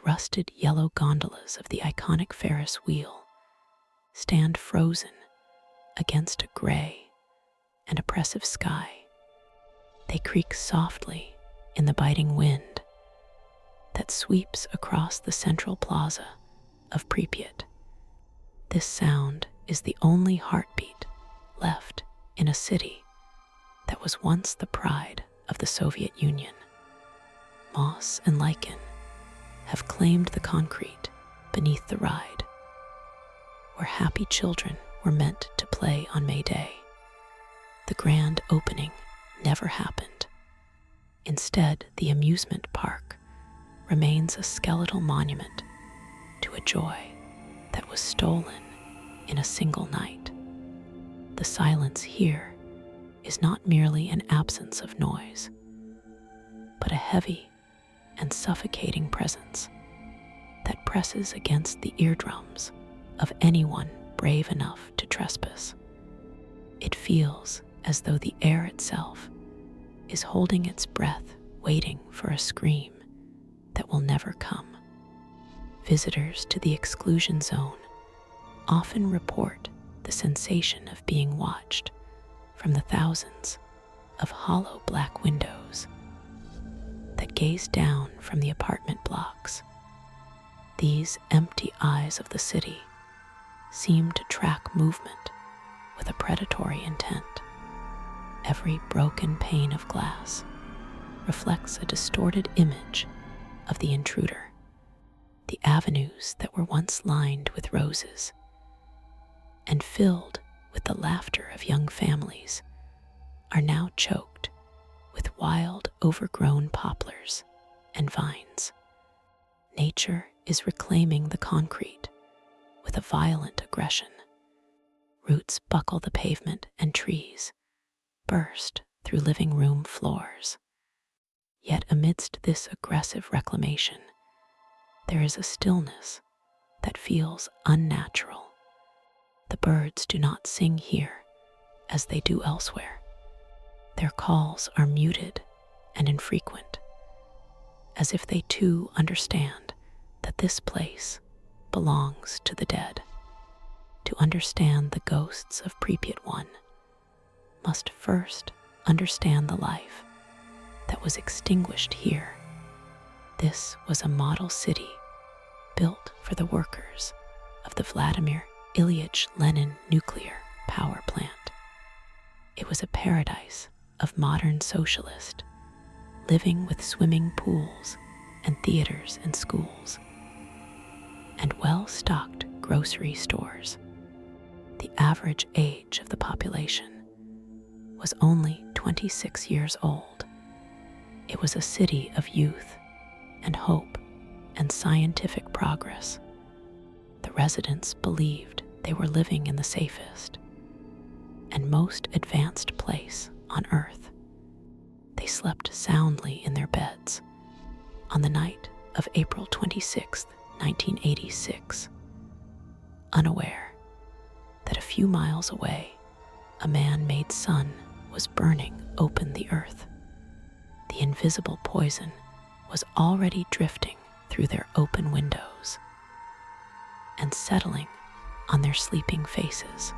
rusted yellow gondolas of the iconic Ferris wheel stand frozen against a gray and oppressive sky. They creak softly in the biting wind that sweeps across the central plaza of Pripyat. This sound is the only heartbeat left in a city that was once the pride of the Soviet Union. Moss and lichen have claimed the concrete beneath the ride, where happy children were meant to play on May Day. The grand opening never happened. Instead, the amusement park remains a skeletal monument to a joy that was stolen in a single night. The silence here is not merely an absence of noise, but a heavy and suffocating presence that presses against the eardrums of anyone brave enough to trespass. It feels as though the air itself is holding its breath, waiting for a scream that will never come. Visitors to the exclusion zone often report the sensation of being watched from the thousands of hollow black windows that gaze down from the apartment blocks. These empty eyes of the city seem to track movement with a predatory intent. Every broken pane of glass reflects a distorted image of the intruder. The avenues that were once lined with roses and filled with the laughter of young families are now choked with wild, overgrown poplars and vines. Nature is reclaiming the concrete with a violent aggression. Roots buckle the pavement and trees burst through living room floors. Yet amidst this aggressive reclamation, there is a stillness that feels unnatural. The birds do not sing here as they do elsewhere. Their calls are muted and infrequent, as if they too understand that this place belongs to the dead. To understand the ghosts of Pripyat, one must first understand the life that was extinguished here. This was a model city built for the workers of the Vladimir Ilyich Lenin nuclear power plant. It was a paradise of modern socialists living with swimming pools and theaters and schools and well-stocked grocery stores. The average age of the population was only 26 years old. It was a city of youth and hope and scientific progress. The residents believed they were living in the safest and most advanced place on Earth. They slept soundly in their beds on the night of April 26, 1986, unaware that a few miles away, a man-made sun was burning open the earth. The invisible poison was already drifting through their open windows and settling on their sleeping faces.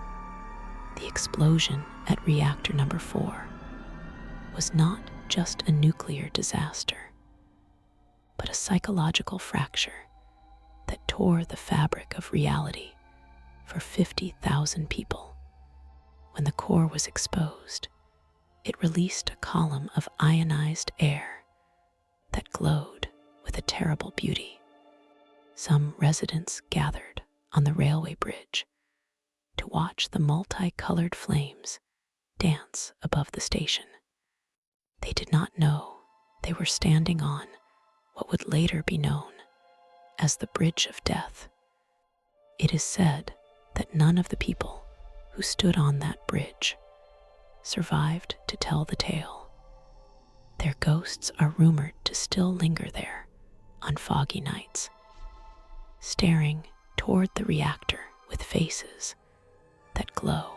The explosion at reactor number 4 was not just a nuclear disaster, but a psychological fracture that tore the fabric of reality for 50,000 people. When the core was exposed, it released a column of ionized air that glowed with a terrible beauty. Some residents gathered on the railway bridge to watch the multicolored flames dance above the station. They did not know they were standing on what would later be known as the Bridge of Death. It is said that none of the people who stood on that bridge survived to tell the tale. Their ghosts are rumored to still linger there on foggy nights, staring toward the reactor with faces that glow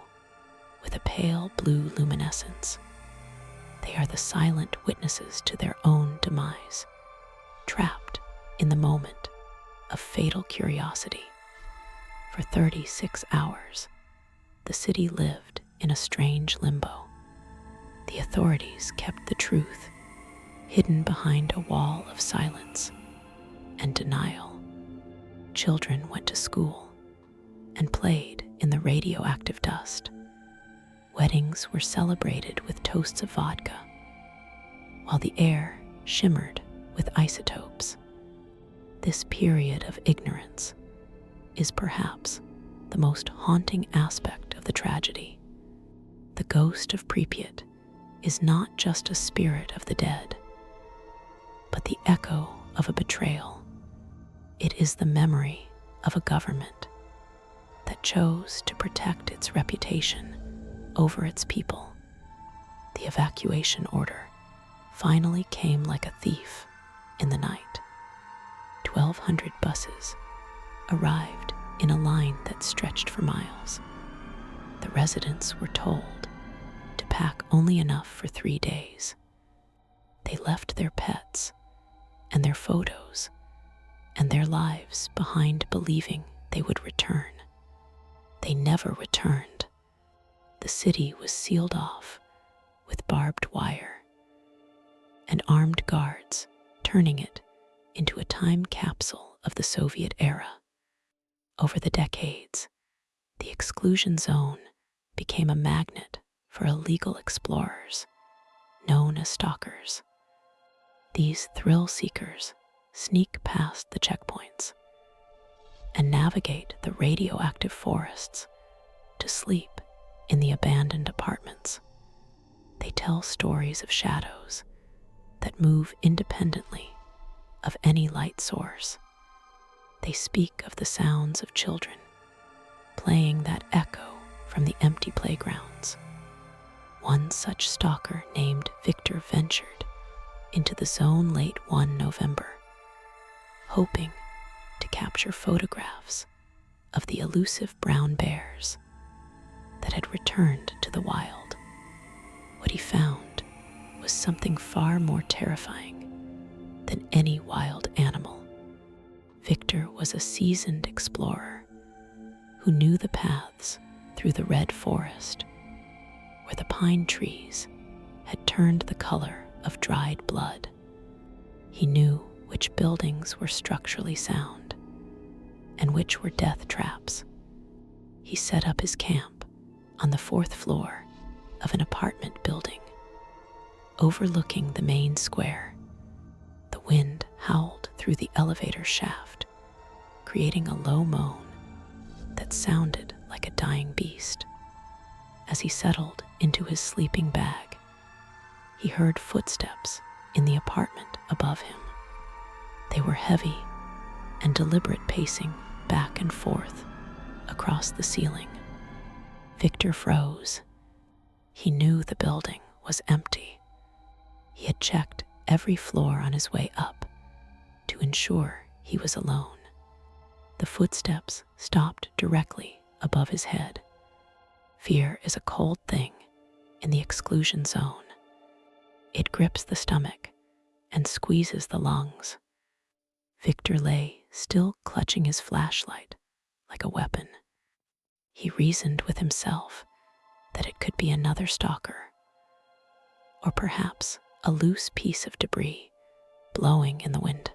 with a pale blue luminescence. They are the silent witnesses to their own demise, trapped in the moment of fatal curiosity. For 36 hours, the city lived in a strange limbo. The authorities kept the truth hidden behind a wall of silence and denial. Children went to school and played in the radioactive dust. Weddings were celebrated with toasts of vodka, while the air shimmered with isotopes. This period of ignorance is perhaps the most haunting aspect of the tragedy. The ghost of Pripyat is not just a spirit of the dead, but the echo of a betrayal. It is the memory of a government that chose to protect its reputation over its people. The evacuation order finally came like a thief in the night. 1,200 buses arrived in a line that stretched for miles. The residents were told to pack only enough for 3 days. They left their pets and their photos and their lives behind, believing they would return. They never returned. The city was sealed off with barbed wire and armed guards, turning it into a time capsule of the Soviet era. Over the decades, the exclusion zone became a magnet for illegal explorers, known as stalkers. These thrill seekers sneak past the checkpoints and navigate the radioactive forests to sleep in the abandoned apartments. They tell stories of shadows that move independently of any light source. They speak of the sounds of children playing that echo from the empty playgrounds. One such stalker named Viktor ventured into the zone late one November, hoping to capture photographs of the elusive brown bears that had returned to the wild. What he found was something far more terrifying than any wild animal. Viktor was a seasoned explorer who knew the paths through the red forest, where the pine trees had turned the color of dried blood. He knew which buildings were structurally sound and which were death traps. He set up his camp on the 4th floor of an apartment building, overlooking the main square. The wind howled through the elevator shaft, creating a low moan that sounded like a dying beast. As he settled into his sleeping bag, he heard footsteps in the apartment above him. They were heavy and deliberate, pacing back and forth across the ceiling. Viktor froze. He knew the building was empty. He had checked every floor on his way up to ensure he was alone. The footsteps stopped directly above his head. Fear is a cold thing in the exclusion zone. It grips the stomach and squeezes the lungs. Viktor lay still, clutching his flashlight like a weapon. He reasoned with himself that it could be another stalker, or perhaps a loose piece of debris blowing in the wind.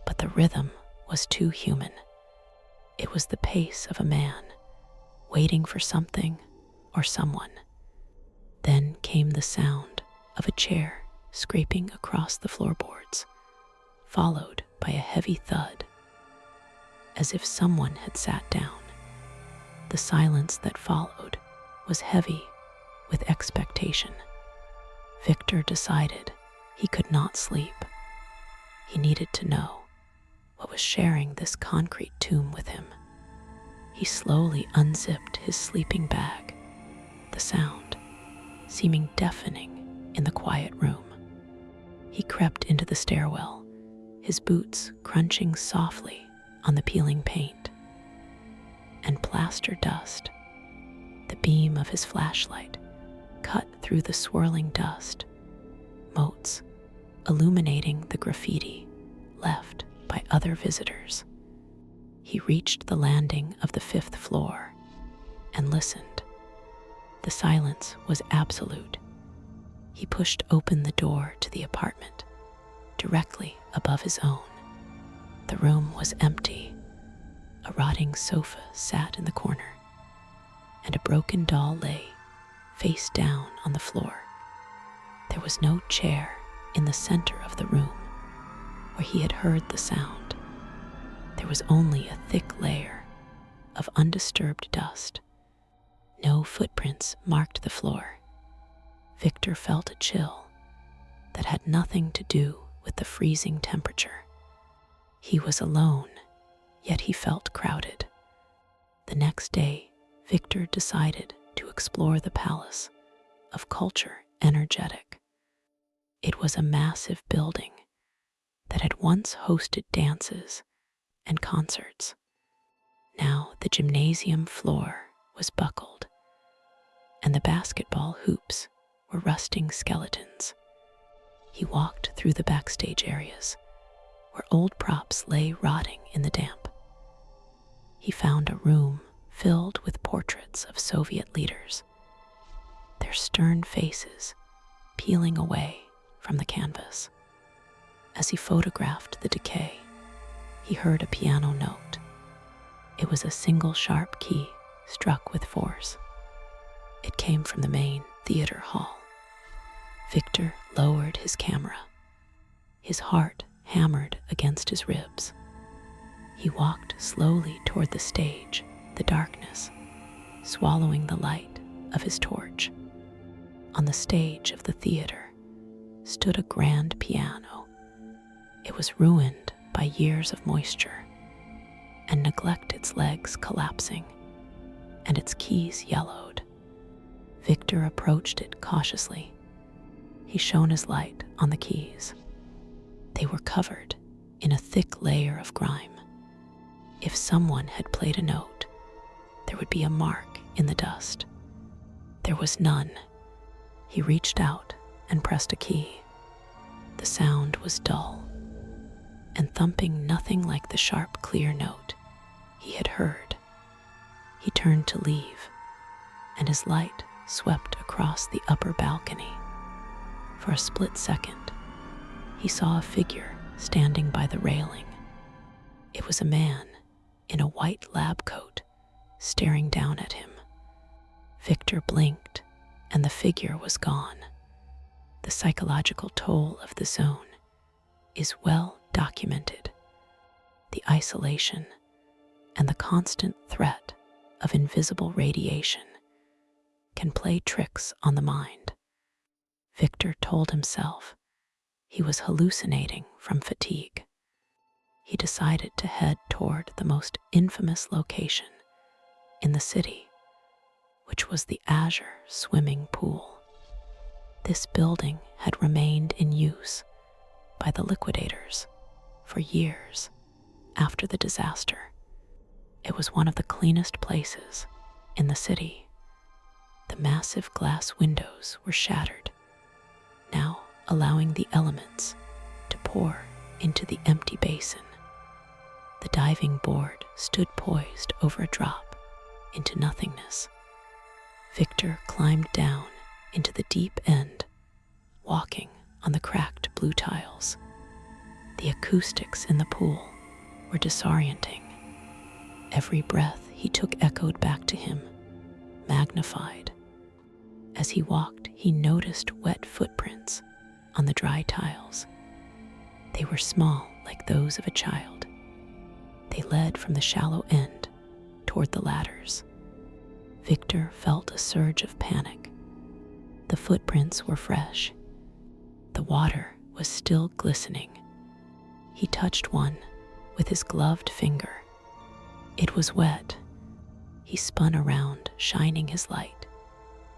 But the rhythm was too human. It was the pace of a man waiting for something or someone. Then came the sound of a chair scraping across the floorboards, followed by a heavy thud, as if someone had sat down. The silence that followed was heavy with expectation. Viktor decided he could not sleep. He needed to know what was sharing this concrete tomb with him. He slowly unzipped his sleeping bag, the sound seeming deafening in the quiet room. He crept into the stairwell, his boots crunching softly on the peeling paint and plaster dust. The beam of his flashlight cut through the swirling dust, motes illuminating the graffiti left by other visitors. He reached the landing of the 5th floor and listened. The silence was absolute. He pushed open the door to the apartment, directly above his own. The room was empty. A rotting sofa sat in the corner, and a broken doll lay face down on the floor. There was no chair in the center of the room where he had heard the sound. There was only a thick layer of undisturbed dust. No footprints marked the floor. Viktor felt a chill that had nothing to do with the freezing temperature. He was alone, yet he felt crowded. The next day, Viktor decided to explore the Palace of Culture Energetic. It was a massive building that had once hosted dances and concerts. Now the gymnasium floor was buckled, and the basketball hoops were rusting skeletons. He walked through the backstage areas, where old props lay rotting in the damp. He found a room filled with portraits of Soviet leaders, their stern faces peeling away from the canvas. As he photographed the decay, he heard a piano note. It was a single sharp key struck with force. It came from the main theater hall. Viktor lowered his camera. His heart hammered against his ribs. He walked slowly toward the stage, the darkness swallowing the light of his torch. On the stage of the theater stood a grand piano. It was ruined by years of moisture and neglect, its legs collapsing and its keys yellowed. Viktor approached it cautiously. He shone his light on the keys. They were covered in a thick layer of grime. If someone had played a note, there would be a mark in the dust. There was none. He reached out and pressed a key. The sound was dull and thumping, nothing like the sharp, clear note he had heard. He turned to leave, and his light swept across the upper balcony. For a split second, he saw a figure standing by the railing. It was a man in a white lab coat staring down at him. Viktor blinked, and the figure was gone. The psychological toll of the zone is well documented. The isolation and the constant threat of invisible radiation can play tricks on the mind. Viktor told himself he was hallucinating from fatigue. He decided to head toward the most infamous location in the city, which was the Azure Swimming Pool. This building had remained in use by the liquidators for years after the disaster. It was one of the cleanest places in the city. The massive glass windows were shattered, now allowing the elements to pour into the empty basin. The diving board stood poised over a drop into nothingness. Viktor climbed down into the deep end, walking on the cracked blue tiles. The acoustics in the pool were disorienting. Every breath he took echoed back to him, magnified. As he walked, he noticed wet footprints on the dry tiles. They were small, like those of a child. They led from the shallow end toward the ladders. Viktor felt a surge of panic. The footprints were fresh. The water was still glistening. He touched one with his gloved finger. It was wet. He spun around, shining his light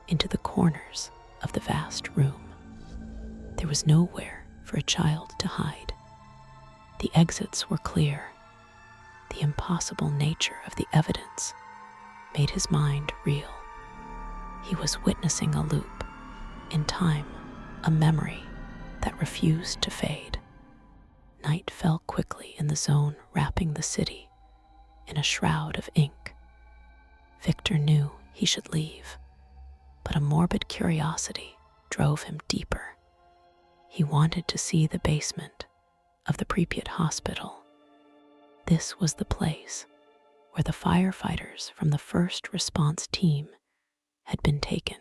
into the corners of the vast room. There was nowhere for a child to hide. The exits were clear. The impossible nature of the evidence made his mind reel. He was witnessing a loop in time, a memory that refused to fade. Night fell quickly in the zone wrapping the city in a shroud of ink. Viktor knew he should leave, but a morbid curiosity drove him deeper. He wanted to see the basement of the Pripyat hospital. This was the place where the firefighters from the first response team had been taken.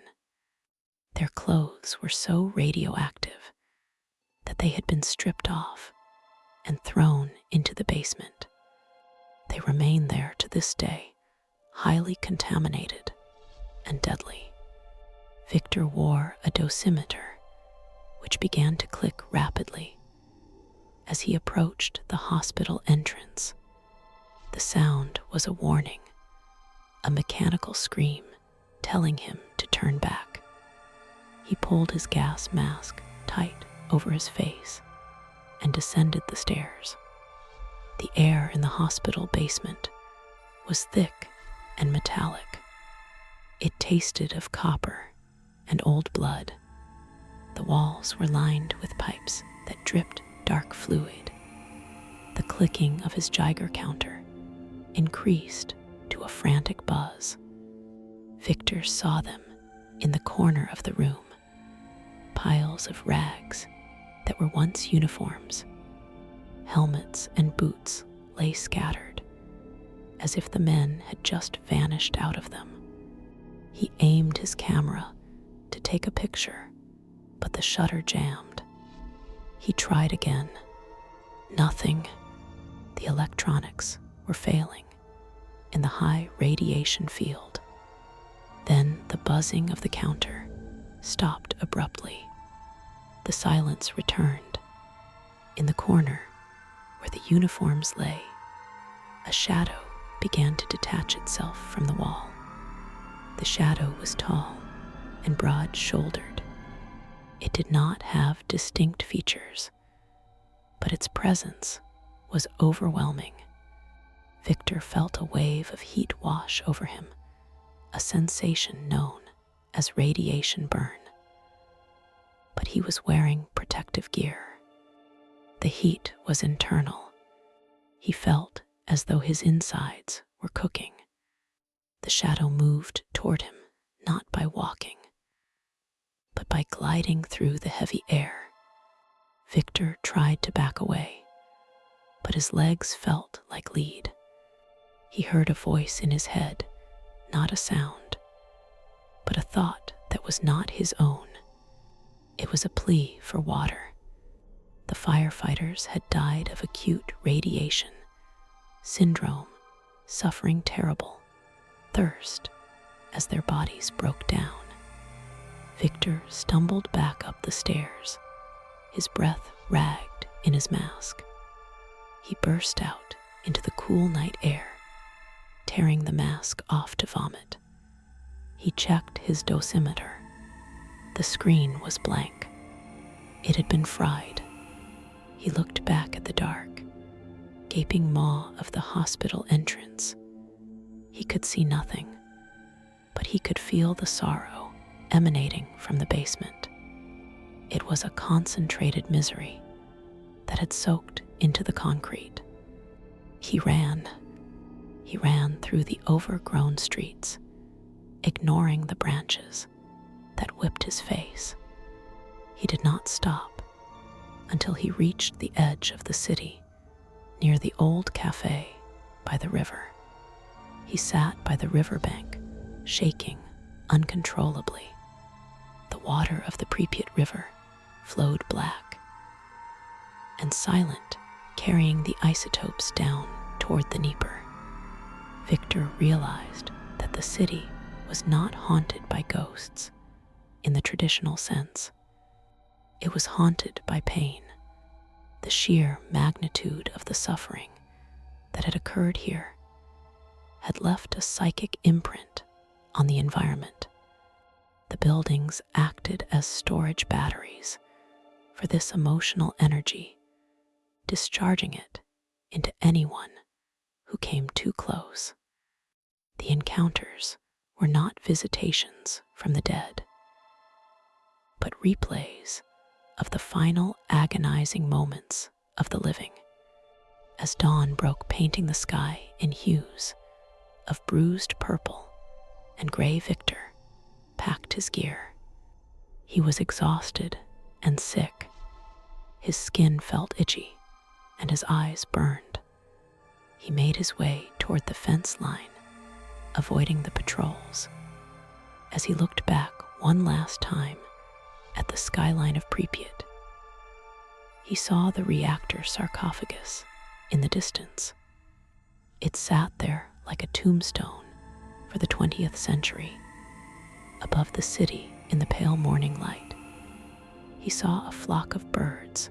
Their clothes were so radioactive that they had been stripped off and thrown into the basement. They remain there to this day, highly contaminated and deadly. Viktor wore a dosimeter, which began to click rapidly as he approached the hospital entrance. The sound was a warning, a mechanical scream telling him to turn back. He pulled his gas mask tight over his face and descended the stairs. The air in the hospital basement was thick and metallic. It tasted of copper and old blood. The walls were lined with pipes that dripped dark fluid. The clicking of his Geiger counter increased to a frantic buzz. Viktor saw them in the corner of the room, piles of rags that were once uniforms. Helmets and boots lay scattered, as if the men had just vanished out of them. He aimed his camera to take a picture, but the shutter jammed. He tried again. Nothing. The electronics were failing in the high radiation field. Then the buzzing of the counter stopped abruptly. The silence returned. In the corner where the uniforms lay, a shadow began to detach itself from the wall. The shadow was tall and broad-shouldered. It did not have distinct features, but its presence was overwhelming. Viktor felt a wave of heat wash over him, a sensation known as radiation burn. But he was wearing protective gear. The heat was internal. He felt as though his insides were cooking. The shadow moved toward him, not by walking, but by gliding through the heavy air. Viktor tried to back away, but his legs felt like lead. He heard a voice in his head, not a sound, but a thought that was not his own. It was a plea for water. The firefighters had died of acute radiation syndrome, suffering terrible thirst as their bodies broke down. Viktor stumbled back up the stairs, his breath ragged in his mask. He burst out into the cool night air, tearing the mask off to vomit. He checked his dosimeter. The screen was blank. It had been fried. He looked back at the dark, gaping maw of the hospital entrance. He could see nothing, but he could feel the sorrow emanating from the basement. It was a concentrated misery that had soaked into the concrete. He ran. He ran through the overgrown streets, ignoring the branches that whipped his face. He did not stop until he reached the edge of the city, near the old cafe by the river. He sat by the riverbank, shaking uncontrollably. The water of the Pripyat River flowed black and silent, carrying the isotopes down toward the Dnieper. Viktor realized that the city was not haunted by ghosts in the traditional sense. It was haunted by pain. The sheer magnitude of the suffering that had occurred here had left a psychic imprint on the environment. The buildings acted as storage batteries for this emotional energy, discharging it into anyone who came too close. The encounters were not visitations from the dead, but replays of the final agonizing moments of the living. as dawn broke, painting the sky in hues of bruised purple and gray. Viktor packed his gear. He was exhausted and sick. His skin felt itchy and his eyes burned. He made his way toward the fence line, avoiding the patrols. As he looked back one last time at the skyline of Pripyat, he saw the reactor sarcophagus in the distance. It sat there like a tombstone for the 20th century. Above the city in the pale morning light, he saw a flock of birds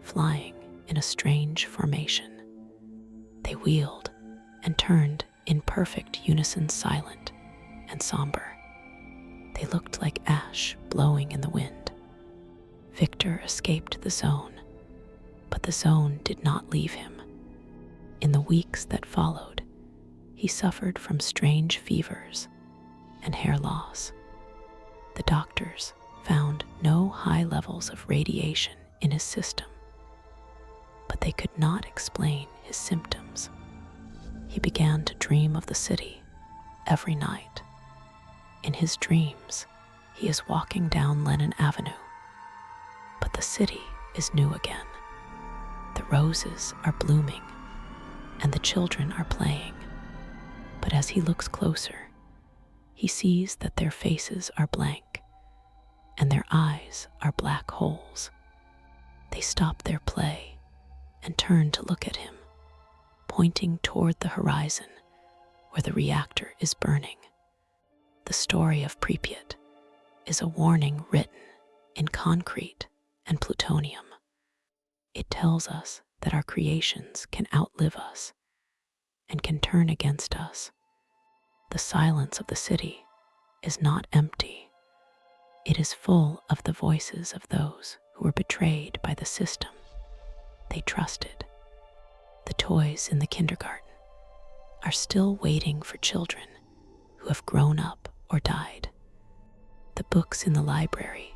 flying in a strange formation. They wheeled and turned in perfect unison, silent and somber. They looked like ash blowing in the wind. Viktor escaped the zone, but the zone did not leave him. In the weeks that followed, he suffered from strange fevers and hair loss. The doctors found no high levels of radiation in his system, but they could not explain his symptoms. He began to dream of the city every night. In his dreams, he is walking down Lenin Avenue, but the city is new again. The roses are blooming and the children are playing. But as he looks closer, he sees that their faces are blank and their eyes are black holes. They stop their play and turn to look at him, pointing toward the horizon where the reactor is burning. The story of Pripyat is a warning written in concrete and plutonium. It tells us that our creations can outlive us and can turn against us. The silence of the city is not empty. It is full of the voices of those who were betrayed by the system they trusted. The toys in the kindergarten are still waiting for children who have grown up or died. The books in the library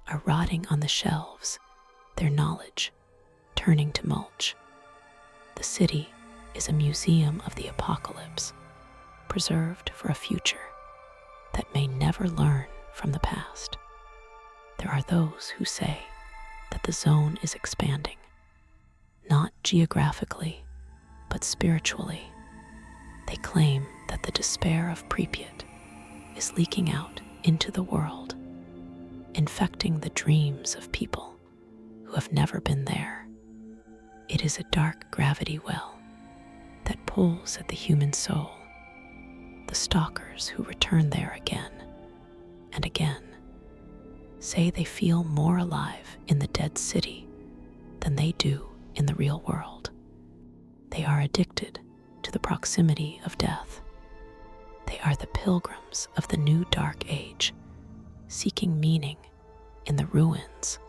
are rotting on the shelves, their knowledge turning to mulch. The city is a museum of the apocalypse, preserved for a future that may never learn from the past. There are those who say that the zone is expanding, not geographically, but spiritually. They claim that the despair of Pripyat is leaking out into the world, infecting the dreams of people who have never been there. It is a dark gravity well that pulls at the human soul. The stalkers who return there again and again say they feel more alive in the dead city than they do in the real world. They are addicted to the proximity of death. They are the pilgrims of the new dark age, seeking meaning in the ruins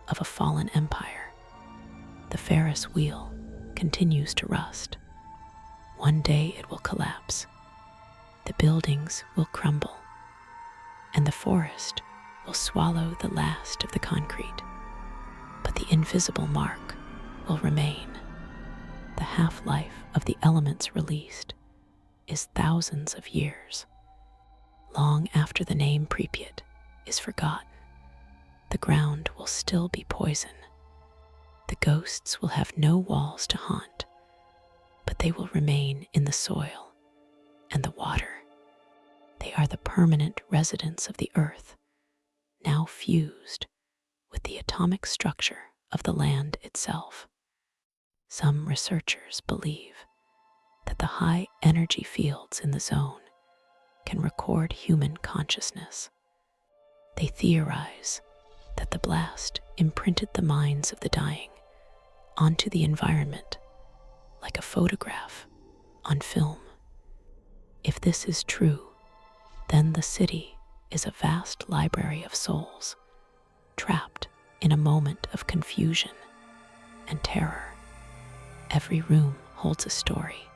of a fallen empire. The Ferris wheel continues to rust. One day it will collapse. The buildings will crumble, and the forest will swallow the last of the concrete. But the invisible mark will remain. The half-life of the elements released is thousands of years. Long after the name Pripyat is forgotten, the ground will still be poison. The ghosts will have no walls to haunt, but they will remain in the soil and the water. They are the permanent residents of the earth, now fused with the atomic structure of the land itself. Some researchers believe that the high energy fields in the zone can record human consciousness. They theorize that the blast imprinted the minds of the dying onto the environment like a photograph on film. If this is true, then the city is a vast library of souls, trapped in a moment of confusion and terror. Every room holds a story.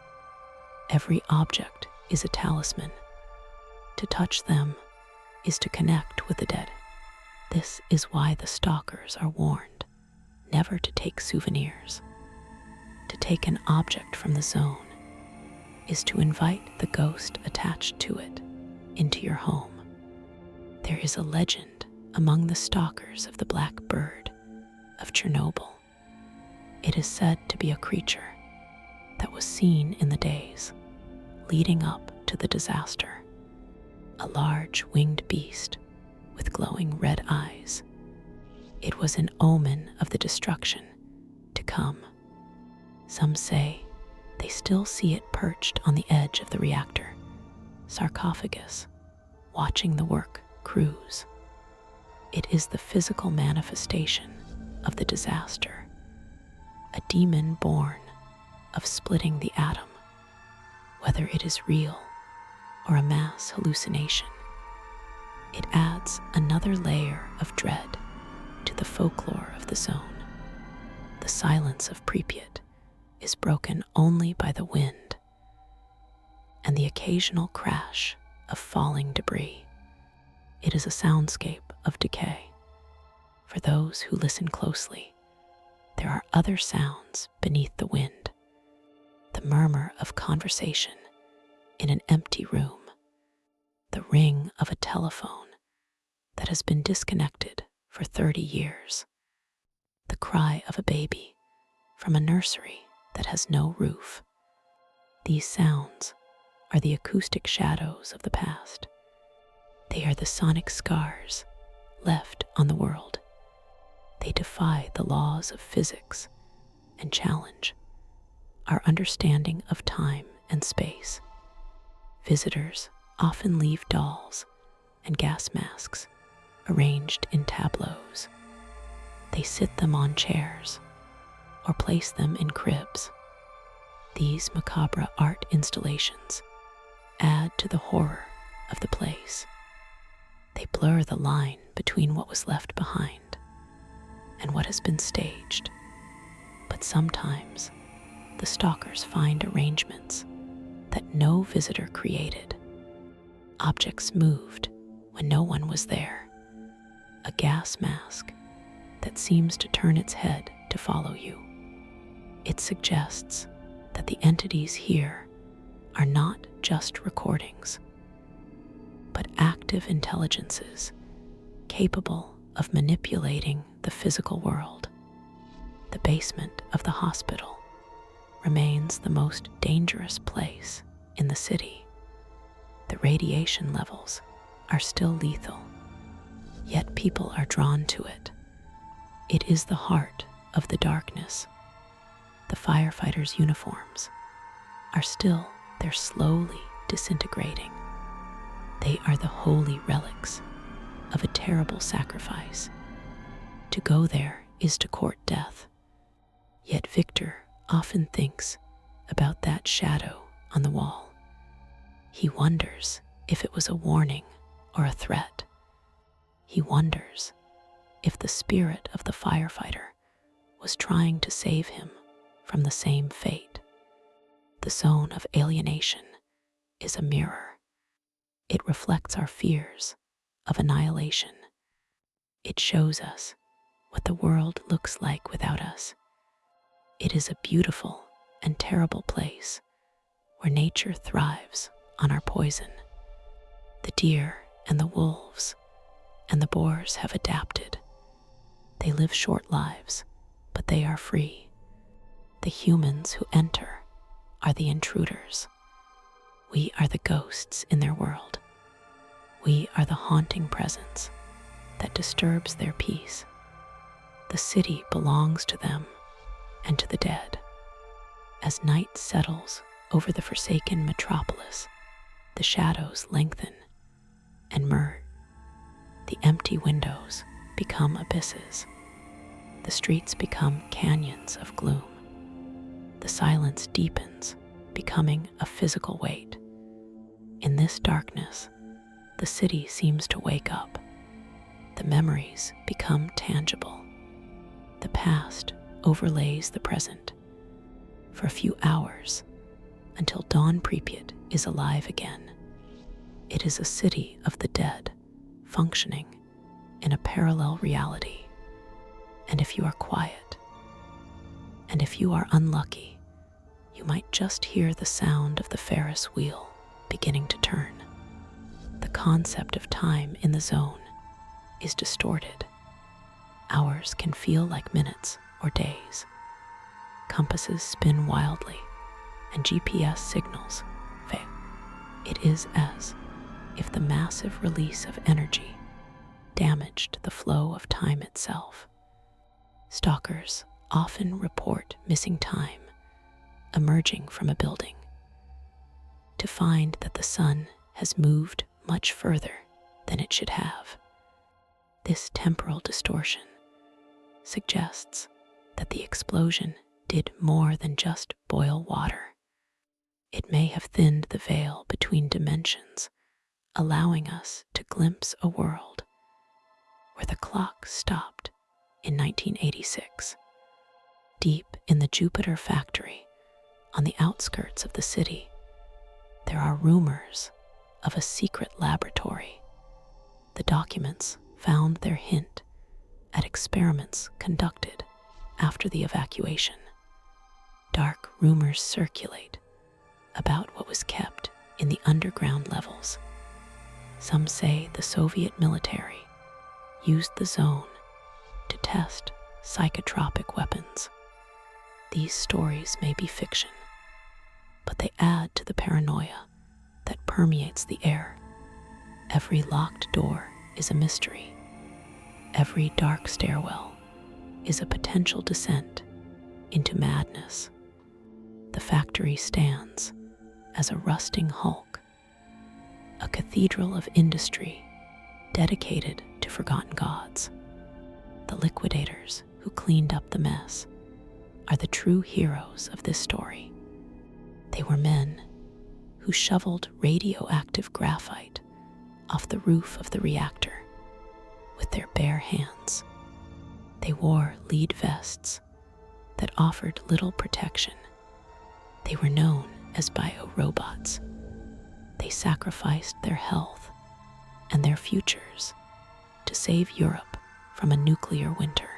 Every object is a talisman. To touch them is to connect with the dead. This is why the stalkers are warned never to take souvenirs. To take an object from the zone is to invite the ghost attached to it into your home. There is a legend among the stalkers of the Black Bird of Chernobyl. It is said to be a creature that was seen in the days leading up to the disaster. A large winged beast with glowing red eyes. It was an omen of the destruction to come. Some say they still see it perched on the edge of the reactor sarcophagus, watching the work crews. It is the physical manifestation of the disaster, a demon born of splitting the atom. Whether it is real or a mass hallucination, it adds another layer of dread to the folklore of the zone. The silence of Pripyat is broken only by the wind and the occasional crash of falling debris. It is a soundscape of decay. For those who listen closely, there are other sounds beneath the wind. The murmur of conversation in an empty room, the ring of a telephone that has been disconnected for 30 years, the cry of a baby from a nursery that has no roof. These sounds are the acoustic shadows of the past. They are the sonic scars left on the world. They defy the laws of physics and challenge our understanding of time and space. Visitors often leave dolls and gas masks arranged in tableaus. They sit them on chairs or place them in cribs. These macabre art installations add to the horror of the place. They blur the line between what was left behind and what has been staged. But sometimes the stalkers find arrangements that no visitor created. Objects moved when no one was there. A gas mask that seems to turn its head to follow you. It suggests that the entities here are not just recordings, but active intelligences capable of manipulating the physical world. The basement of the hospital remains the most dangerous place in the city. The radiation levels are still lethal, yet people are drawn to it. It is the heart of the darkness. The firefighters' uniforms are still they're slowly disintegrating. They are the holy relics of a terrible sacrifice. To go there is to court death. Yet Viktor often thinks about that shadow on the wall. He wonders if it was a warning or a threat. He wonders if the spirit of the firefighter was trying to save him from the same fate. The zone of alienation is a mirror. It reflects our fears of annihilation. It shows us what the world looks like without us. It is a beautiful and terrible place where nature thrives on our poison. The deer and the wolves and the boars have adapted. They live short lives, but they are free. The humans who enter are the intruders. We are the ghosts in their world. We are the haunting presence that disturbs their peace. The city belongs to them and to the dead. As night settles over the forsaken Metropolis, the shadows lengthen and merge. The empty windows become abysses. The streets become canyons of gloom. The silence deepens, becoming a physical weight. In this darkness, the city seems to wake up. The memories become tangible. The past overlays the present. For a few hours, until dawn, Pripyat is alive again. It is a city of the dead, functioning in a parallel reality. And if you are quiet, and if you are unlucky, you might just hear the sound of the Ferris wheel beginning to turn. The concept of time in the zone is distorted. Hours can feel like minutes or days. Compasses spin wildly, and GPS signals fail. It is as if the massive release of energy damaged the flow of time itself. Stalkers often report missing time emerging from a building to find that the sun has moved much further than it should have. This temporal distortion suggests that the explosion did more than just boil water. It may have thinned the veil between dimensions, allowing us to glimpse a world where the clock stopped in 1986. Deep in the Jupiter factory, on the outskirts of the city, there are rumors of a secret laboratory. The documents found their hint at experiments conducted after the evacuation. Dark rumors circulate about what was kept in the underground levels. Some say the Soviet military used the zone to test psychotropic weapons. These stories may be fiction, but they add to the paranoia that permeates the air. Every locked door is a mystery. Every dark stairwell is a potential descent into madness. The factory stands as a rusting hulk, a cathedral of industry dedicated to forgotten gods. The liquidators who cleaned up the mess are the true heroes of this story. They were men who shoveled radioactive graphite off the roof of the reactor with their bare hands. They wore lead vests that offered little protection. They were known as bio-robots. They sacrificed their health and their futures to save Europe from a nuclear winter.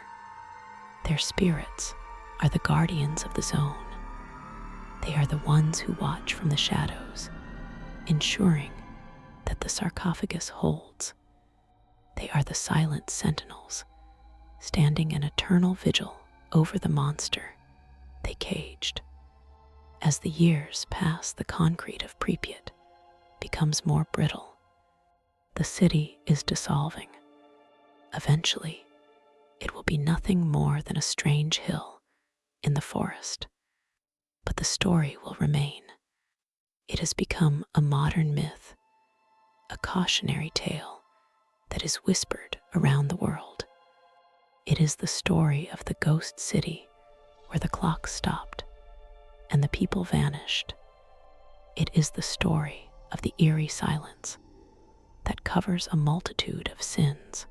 Their spirits are the guardians of the zone. They are the ones who watch from the shadows, ensuring that the sarcophagus holds. They are the silent sentinels, standing an eternal vigil over the monster they caged. As the years pass, the concrete of Pripyat becomes more brittle. The city is dissolving. Eventually, it will be nothing more than a strange hill in the forest. But the story will remain. It has become a modern myth, a cautionary tale that is whispered around the world. It is the story of the ghost city where the clock stopped and the people vanished. It is the story of the eerie silence that covers a multitude of sins.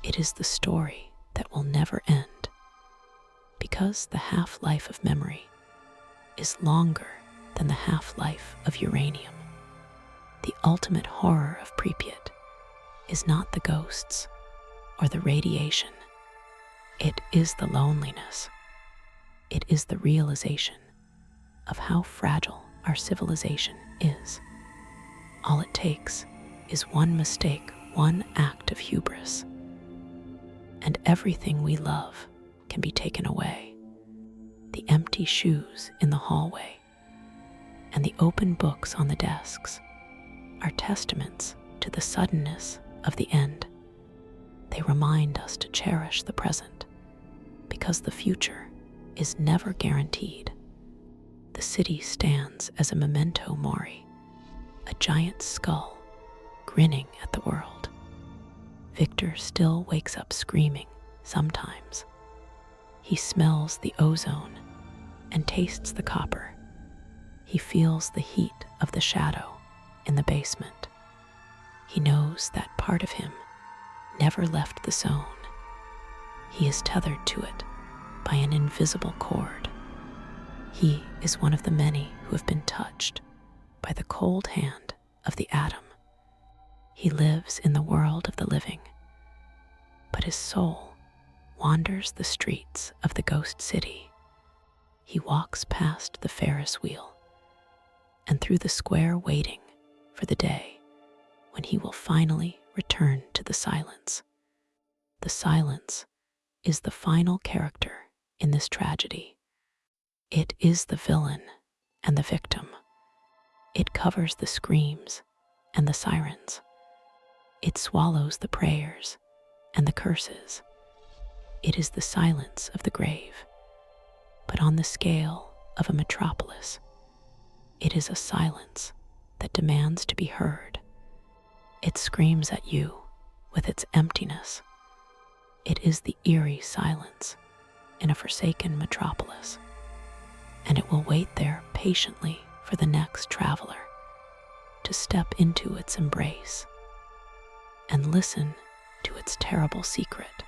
It is the story that will never end, because the half-life of memory is longer than the half-life of uranium. The ultimate horror of Pripyat is not the ghosts or the radiation. It is the loneliness. It is the realization of how fragile our civilization is. All it takes is one mistake, one act of hubris, and everything we love can be taken away. The empty shoes in the hallway and the open books on the desks are testaments to the suddenness of the end. They remind us to cherish the present, because the future is never guaranteed. The city stands as a memento mori, a giant skull grinning at the world. Viktor still wakes up screaming sometimes. He smells the ozone and tastes the copper. He feels the heat of the shadow in the basement. He knows that part of him never left the zone. He is tethered to it by an invisible cord. He is one of the many who have been touched by the cold hand of the atom. He lives in the world of the living, but his soul wanders the streets of the ghost city. He walks past the Ferris wheel and through the square, waiting for the day when he will finally return to the silence. The silence is the final character in this tragedy. It is the villain and the victim. It covers the screams and the sirens. It swallows the prayers and the curses. It is the silence of the grave, but on the scale of a metropolis. It is a silence that demands to be heard. It screams at you with its emptiness. It is the eerie silence in a forsaken metropolis, and it will wait there patiently for the next traveler to step into its embrace and listen to its terrible secret.